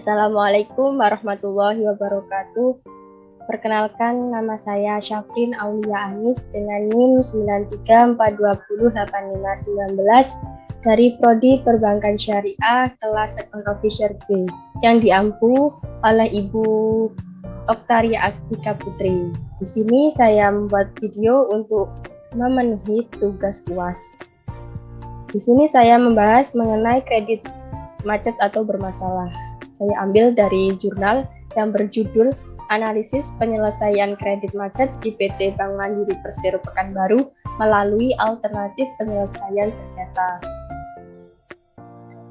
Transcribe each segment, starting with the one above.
Assalamualaikum warahmatullahi wabarakatuh. Perkenalkan, nama saya Syafrin Aulia Anis dengan NIM 93420859 dari Prodi Perbankan Syariah kelas Account Officer B yang diampu oleh Ibu Oktaria Atika Putri. Di sini saya membuat video untuk memenuhi tugas UAS. Di sini saya membahas mengenai kredit macet atau bermasalah. Saya ambil dari jurnal yang berjudul Analisis Penyelesaian Kredit Macet di PT Bank Mandiri Persero Pekanbaru melalui alternatif penyelesaian sengketa.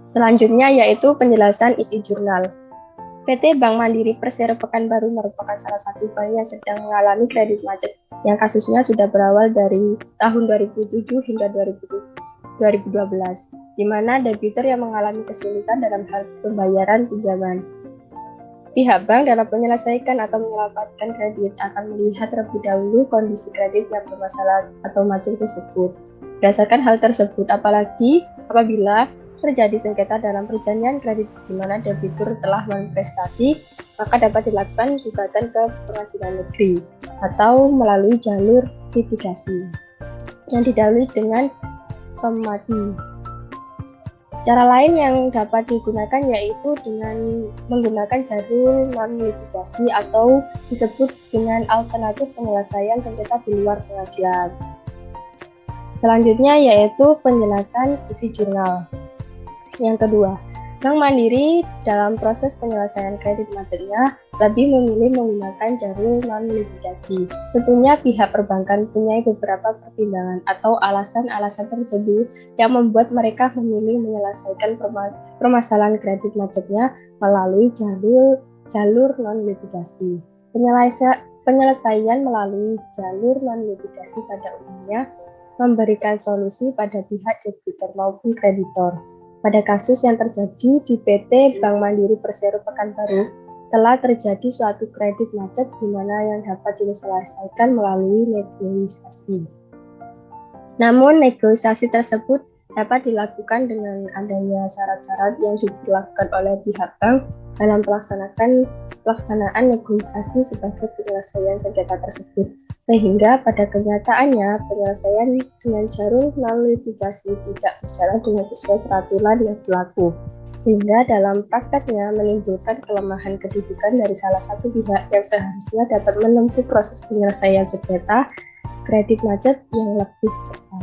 Selanjutnya yaitu penjelasan isi jurnal. PT Bank Mandiri Persero Pekanbaru merupakan salah satu bank yang sedang mengalami kredit macet yang kasusnya sudah berawal dari tahun 2007 hingga 2012, di mana debitur yang mengalami kesulitan dalam hal pembayaran pinjaman. Pihak bank dalam menyelesaikan atau menyelamatkan kredit akan melihat terlebih dahulu kondisi kredit yang bermasalah atau macet tersebut. Berdasarkan hal tersebut, apalagi apabila terjadi sengketa dalam perjanjian kredit di mana debitur telah memprestasi, maka dapat dilakukan gugatan ke pengadilan negeri atau melalui jalur litigasi yang didahului dengan sommati. Cara lain yang dapat digunakan yaitu dengan menggunakan jalur non-litigasi atau disebut dengan alternatif penyelesaian sengketa di luar pengadilan. Selanjutnya yaitu penjelasan isi jurnal. Yang kedua, Bank Mandiri dalam proses penyelesaian kredit macetnya lebih memilih menggunakan jalur non-litigasi. Tentunya pihak perbankan punya beberapa pertimbangan atau alasan-alasan tertentu yang membuat mereka memilih menyelesaikan permasalahan kredit macetnya melalui jalur non-litigasi. Penyelesaian melalui jalur non-litigasi pada umumnya memberikan solusi pada pihak debitur maupun kreditor. Pada kasus yang terjadi di PT Bank Mandiri Persero Pekanbaru, telah terjadi suatu kredit macet di mana yang dapat diselesaikan melalui negosiasi. Namun, negosiasi tersebut dapat dilakukan dengan adanya syarat-syarat yang diberlakukan oleh pihak bank dalam pelaksanaan negosiasi sebagai penyelesaian sengketa tersebut. Sehingga pada kenyataannya penyelesaian dengan jalur non-litigasi tidak berjalan dengan sesuai peraturan yang berlaku, sehingga dalam prakteknya menimbulkan kelemahan kedudukan dari salah satu pihak yang seharusnya dapat menempuh proses penyelesaian sengketa kredit macet yang lebih cepat.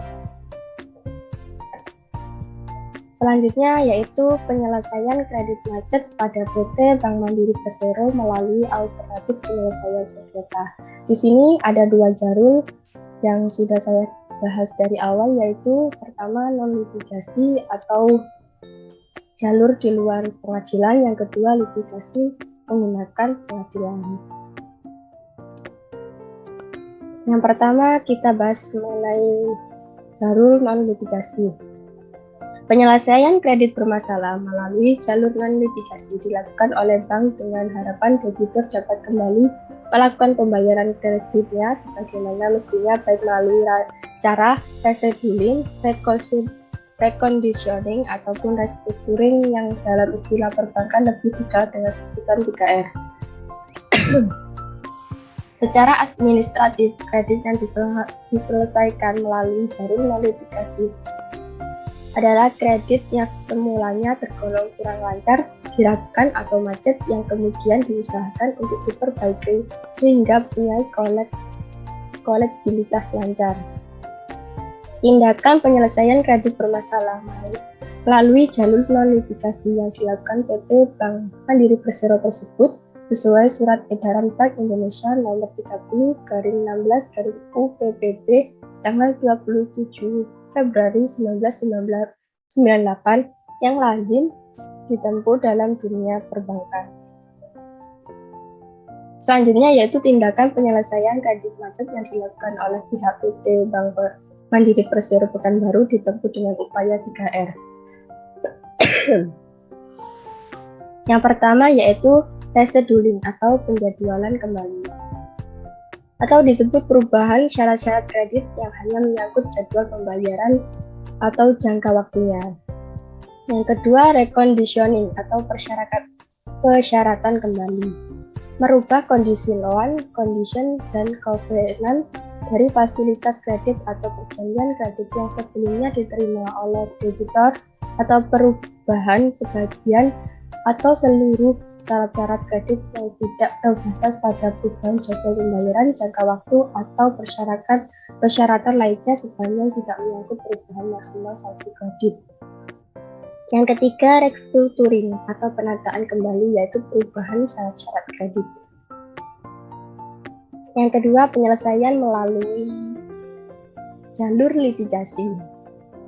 Selanjutnya yaitu penyelesaian kredit macet pada PT Bank Mandiri Persero melalui alternatif penyelesaian sengketa. Di sini ada dua jalur yang sudah saya bahas dari awal, yaitu pertama non-litigasi atau jalur di luar pengadilan, yang kedua litigasi menggunakan pengadilan. Yang pertama kita bahas mengenai jalur non-litigasi. Penyelesaian kredit bermasalah melalui jalur non-litigasi dilakukan oleh bank dengan harapan debitur dapat kembali melakukan pembayaran kreditnya sebagaimana mestinya, baik melalui cara rescheduling, reconditioning, ataupun restructuring yang dalam istilah perbankan lebih dikenal dengan sebutan 3R. Secara administratif, kredit yang diselesaikan melalui jalur non-litigasi adalah kredit yang semulanya tergolong kurang lancar, diragukan atau macet yang kemudian diusahakan untuk diperbaiki sehingga punya kolektibilitas lancar. Tindakan penyelesaian kredit bermasalah melalui jalur non-litigasi yang dilakukan PT Bank Mandiri Persero tersebut sesuai Surat Edaran Bank Indonesia nomor 30/16/UPPB tanggal 27 Februari 1998 yang lazim ditempuh dalam dunia perbankan. Selanjutnya yaitu tindakan penyelesaian kredit macet yang dilakukan oleh pihak PT Bank Mandiri Persero Pekanbaru ditempuh dengan upaya 3R. Yang pertama yaitu rescheduling atau penjadwalan kembali, atau disebut perubahan syarat-syarat kredit yang hanya menyangkut jadwal pembayaran atau jangka waktunya. Yang kedua, reconditioning atau persyaratan kembali, merubah kondisi loan, condition, dan covenant dari fasilitas kredit atau perjanjian kredit yang sebelumnya diterima oleh debitur atau perubahan sebagian atau seluruh syarat-syarat kredit yang tidak terbatas pada perubahan jadwal pembayaran, jangka waktu, atau persyaratan lainnya sepanjang tidak menyangkut perubahan maksimal saldo kredit. Yang ketiga, restructuring atau penataan kembali, yaitu perubahan syarat-syarat kredit. Yang kedua, penyelesaian melalui jalur litigasi.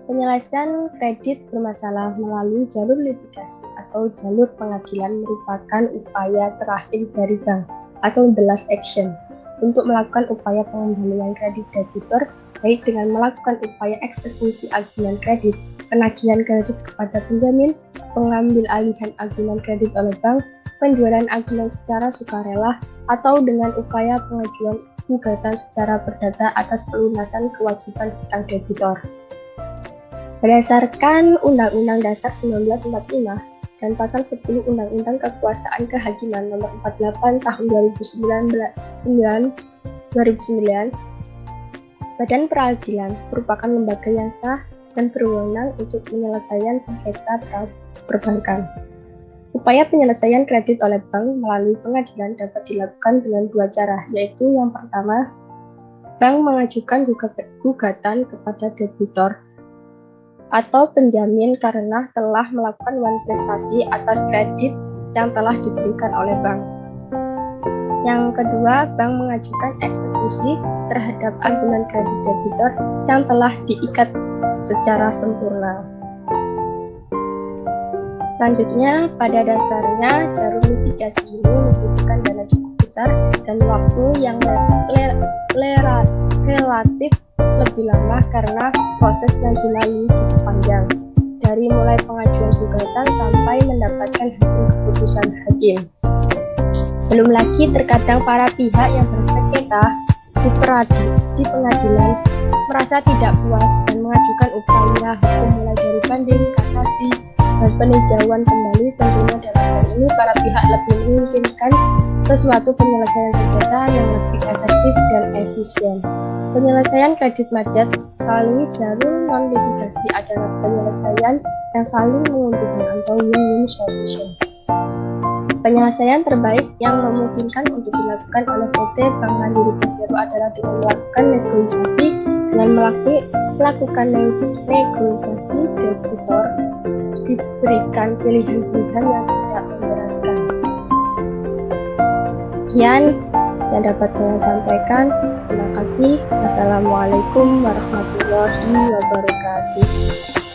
Penyelesaian kredit bermasalah melalui jalur litigasi atau jalur pengadilan merupakan upaya terakhir dari bank atau the last action untuk melakukan upaya pengembalian kredit debitur, baik dengan melakukan upaya eksekusi agunan kredit, penagihan kredit kepada penjamin, pengambil alihan agunan kredit oleh bank, penjualan agunan secara sukarela, atau dengan upaya pengajuan gugatan secara perdata atas pelunasan kewajiban hutang debitur. Berdasarkan Undang-Undang Dasar 1945 dan Pasal 10 Undang-Undang Kekuasaan Kehakiman Nomor 48 Tahun 2009, Badan Peradilan merupakan lembaga yang sah dan berwenang untuk penyelesaian sengketa perbankan. Upaya penyelesaian kredit oleh bank melalui pengadilan dapat dilakukan dengan dua cara, yaitu yang pertama, bank mengajukan gugatan kepada debitur atau penjamin karena telah melakukan prestasi atas kredit yang telah diberikan oleh bank. Yang kedua, bank mengajukan eksekusi terhadap agunan kredit debitur yang telah diikat secara sempurna. Selanjutnya, pada dasarnya jalur litigasi ini membutuhkan dana cukup besar dan waktu yang relatif lebih lama karena proses yang dilalui cukup panjang, dari mulai pengajuan gugatan sampai mendapatkan hasil keputusan hakim. Belum lagi terkadang para pihak yang bersengketa di pengadilan merasa tidak puas dan mengajukan upaya hukum mulai dari banding, kasasi, dan peninjauan kembali. Tentunya dalam hal ini para pihak lebih menginginkan sesuatu penyelesaian sengketa yang lebih efektif dan efisien. Penyelesaian kredit macet melalui jalur non-litigasi adalah penyelesaian yang saling menguntungkan atau win-win solution. Penyelesaian terbaik yang memungkinkan untuk dilakukan oleh PT Bank Mandiri Persero adalah dengan melakukan negosiasi. Dengan melakukan negosiasi, debitur diberikan pilihan-pilihan yang tidak memberatkan. Sekian yang dapat saya sampaikan. Terima kasih. Wassalamualaikum warahmatullahi wabarakatuh.